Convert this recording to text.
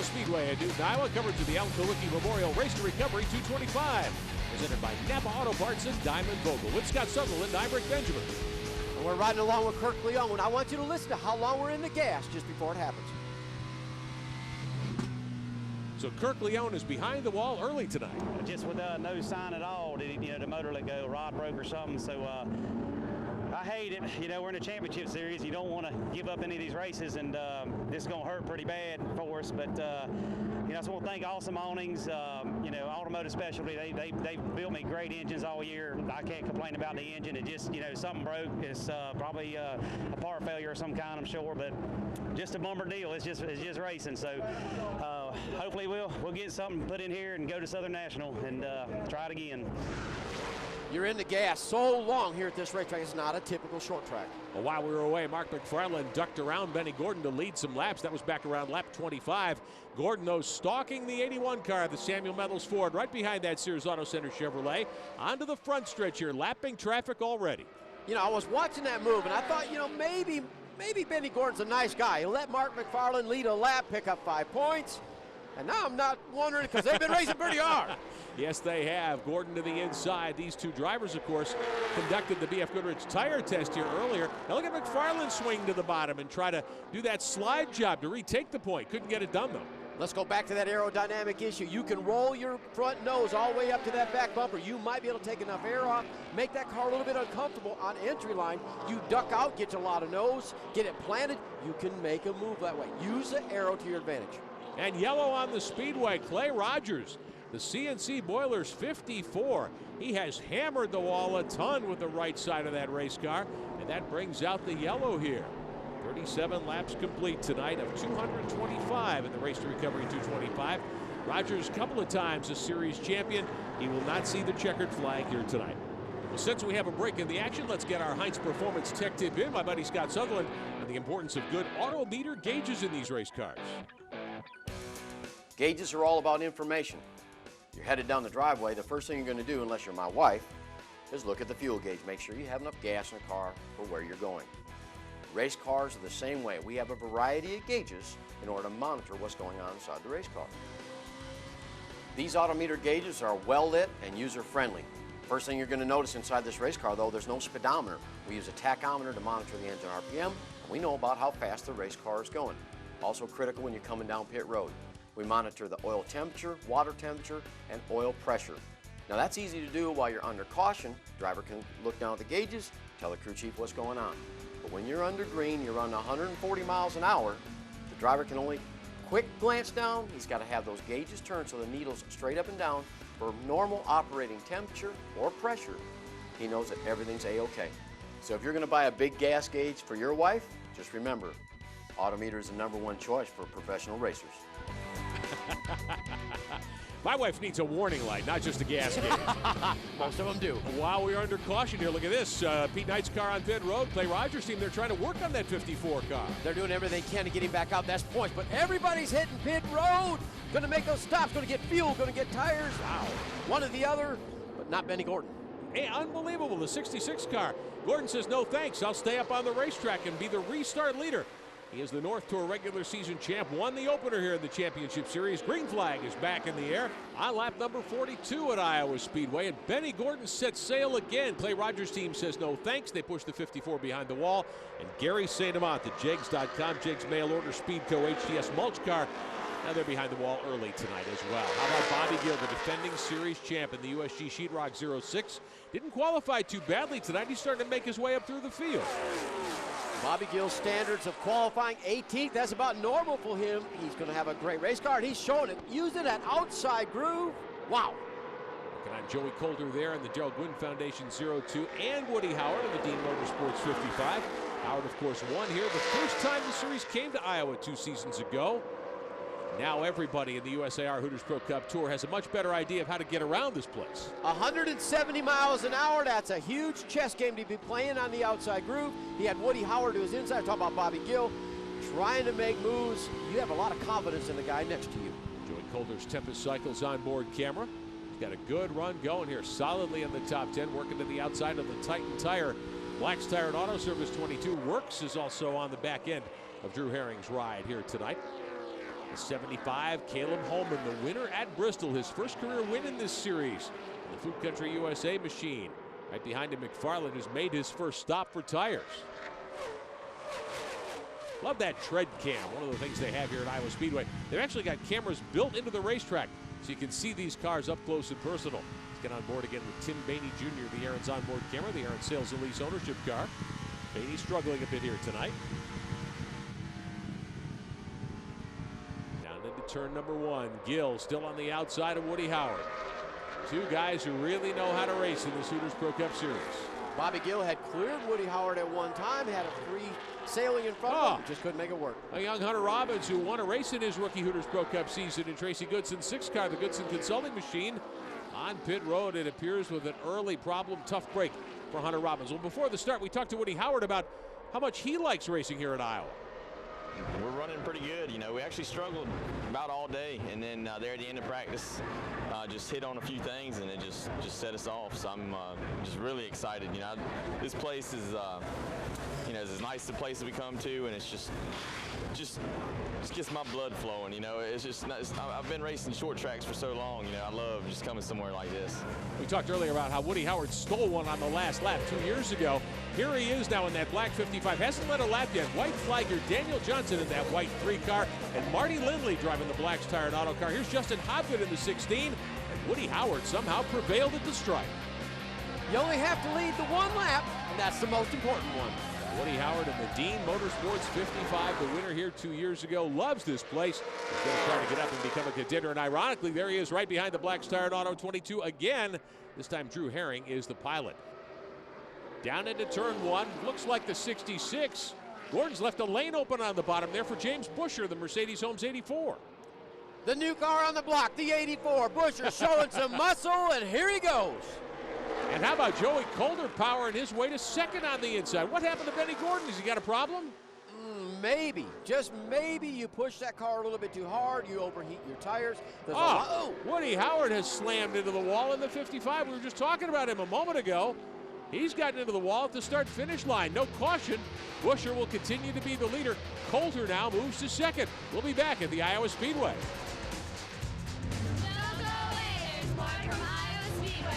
Iowa Speedway at Newton, Iowa. Coverage of the Kulwicki Memorial Race to Recovery 225. Presented by Napa Auto Parts and Diamond Vogel. With Scott Sutherland, I'm Rick Benjamin. And we're riding along with Kirk Leone. I want you to listen to how long we're in the gas just before it happens. So Kirk Leone is behind the wall early tonight. Just with no sign at all, the motor let go, rod broke or something. So I hate it. We're in a championship series. You don't want to give up any of these races, and this is going to hurt pretty bad for us. But I just want to thank Awesome Awnings, Automotive Specialty. They built me great engines all year. I can't complain about the engine. It just, something broke. It's probably a part failure of some kind, I'm sure. But just a bummer deal. It's just racing. So hopefully we'll get something put in here and go to Southern National and try it again. You're in the gas so long here at this racetrack. It's not a typical short track. Well, while we were away, Mark McFarland ducked around Benny Gordon to lead some laps. That was back around lap 25. Gordon, though, stalking the 81 car, the Samuel Metals Ford, right behind that Sears Auto Center Chevrolet. Onto the front stretch here, lapping traffic already. I was watching that move, and I thought, maybe Benny Gordon's a nice guy. He'll let Mark McFarland lead a lap, pick up 5 points. And now I'm not wondering because they've been racing pretty hard. Yes, they have. Gordon to the inside. These two drivers, of course, conducted the BF Goodrich tire test here earlier. Now look at McFarland swing to the bottom and try to do that slide job to retake the point. Couldn't get it done, though. Let's go back to that aerodynamic issue. You can roll your front nose all the way up to that back bumper. You might be able to take enough air off, make that car a little bit uncomfortable on entry line. You duck out, get you a lot of nose, get it planted. You can make a move that way. Use the aero to your advantage. And yellow on the Speedway, Clay Rogers, the CNC Boilers 54. He has hammered the wall a ton with the right side of that race car, and that brings out the yellow here. 37 laps complete tonight of 225 in the Race to Recovery 225. Rogers, a couple of times a series champion. He will not see the checkered flag here tonight. Well, since we have a break in the action, let's get our Heinz Performance Tech Tip in. My buddy Scott Sutherland and the importance of good autometer gauges in these race cars. Gauges are all about information. You're headed down the driveway, the first thing you're going to do, unless you're my wife, is look at the fuel gauge. Make sure you have enough gas in the car for where you're going. Race cars are the same way. We have a variety of gauges in order to monitor what's going on inside the race car. These autometer gauges are well lit and user-friendly. First thing you're going to notice inside this race car, though, there's no speedometer. We use a tachometer to monitor the engine RPM, and we know about how fast the race car is going. Also critical when you're coming down pit road. We monitor the oil temperature, water temperature, and oil pressure. Now that's easy to do while you're under caution. Driver can look down at the gauges, tell the crew chief what's going on. But when you're under green, you're running 140 miles an hour, the driver can only quick glance down. He's got to have those gauges turned so the needle's straight up and down for normal operating temperature or pressure. He knows that everything's A-okay. So if you're going to buy a big gas gauge for your wife, just remember, autometer is the #1 choice for professional racers. My wife needs a warning light, not just a gas gauge. Most of them do. While we're under caution here, look at this. Pete Knight's car on pit road. Clay Rogers' team, they're trying to work on that 54 car. They're doing everything they can to get him back out. That's points. But everybody's hitting pit road. Going to make those stops. Going to get fuel. Going to get tires. Wow. One or the other, but not Benny Gordon. Hey, unbelievable. The 66 car. Gordon says, no thanks. I'll stay up on the racetrack and be the restart leader. He is the North Tour regular season champ, won the opener here in the championship series. Green flag is back in the air on lap number 42 at Iowa Speedway. And Benny Gordon sets sail again. Clay Rogers' team says no thanks. They push the 54 behind the wall. And Gary St. Amant, the Jegs.com, Jegs mail order Speedco HTS mulch car. Now they're behind the wall early tonight as well. How about Bobby Gill, the defending series champ in the USG Sheetrock 06? Didn't qualify too badly tonight. He's starting to make his way up through the field. Bobby Gill's standards of qualifying 18th, that's about normal for him. He's going to have a great race car, and he's showing it, using that outside groove. Wow. Looking on Joey Coulter there in the Gerald Gwynn Foundation 02, and Woody Howard in the Dean Motorsports 55. Howard, of course, won here the first time the series came to Iowa 2 seasons ago. Now everybody in the USAR Hooters Pro Cup Tour has a much better idea of how to get around this place. 170 miles an hour, that's a huge chess game to be playing on the outside groove. He had Woody Howard to his inside, talking about Bobby Gill, trying to make moves. You have a lot of confidence in the guy next to you. Joey Coulter's Tempest Cycles onboard camera. He's got a good run going here, solidly in the top 10, working to the outside of the Titan tire. Black's Tire and Auto Service 22 Works is also on the back end of Drew Herring's ride here tonight. 75, Caleb Holman, the winner at Bristol, his first career win in this series. The Food Country USA machine. Right behind him, McFarland, who's made his first stop for tires. Love that tread cam, one of the things they have here at Iowa Speedway. They've actually got cameras built into the racetrack so you can see these cars up close and personal. Let's get on board again with Tim Bainey Jr., the Aaron's onboard camera, the Aaron Sales and Lease ownership car. Bainey struggling a bit here tonight. Down into turn number 1. Gill still on the outside of Woody Howard. Two guys who really know how to race in this Hooters Pro Cup Series. Bobby Gill had cleared Woody Howard at one time, had a 3 sailing in front of him, just couldn't make it work. A young Hunter Robbins who won a race in his rookie Hooters Pro Cup season in Tracy Goodson's 6 car, the Goodson Consulting Machine. On pit road, it appears, with an early problem, tough break for Hunter Robbins. Well, before the start, we talked to Woody Howard about how much he likes racing here at Iowa. We're running pretty good. You know, we actually struggled about all day, and then there at the end of practice, just hit on a few things, and it just set us off. So I'm just really excited. You know, this place is, you know, it's as nice a place that we come to, and it's just gets my blood flowing. You know, it's just I've been racing short tracks for so long. You know, I love just coming somewhere like this. We talked earlier about how Woody Howard stole one on the last lap 2 years ago. Here he is now in that black 55. Hasn't led a lap yet. White flagger Daniel Johnson in that white 3 car, and Marty Lindley driving the Blacks Tire and Auto car. Here's Justin Hobgood in the 16, and Woody Howard somehow prevailed at the stripe. You only have to lead the 1 lap, and that's the most important one. Woody Howard in the Dean Motorsports 55, the winner here 2 years ago, loves this place. He's going to try to get up and become a contender, and ironically, there he is right behind the Blacks Tire and Auto 22 again. This time, Drew Herring is the pilot. Down into turn 1, looks like the 66. Gordon's left a lane open on the bottom there for James Busher, the Mercedes-Holmes 84. The new car on the block, the 84. Busher showing some muscle, and here he goes. And how about Joey Coulter powering his way to second on the inside? What happened to Benny Gordon? Has he got a problem? Maybe, just maybe you push that car a little bit too hard, you overheat your tires. Woody Howard has slammed into the wall in the 55. We were just talking about him a moment ago. He's gotten into the wall at the start-finish line. No caution. Busher will continue to be the leader. Coulter now moves to second. We'll be back at the Iowa Speedway. Don't go away. There's more from Iowa Speedway.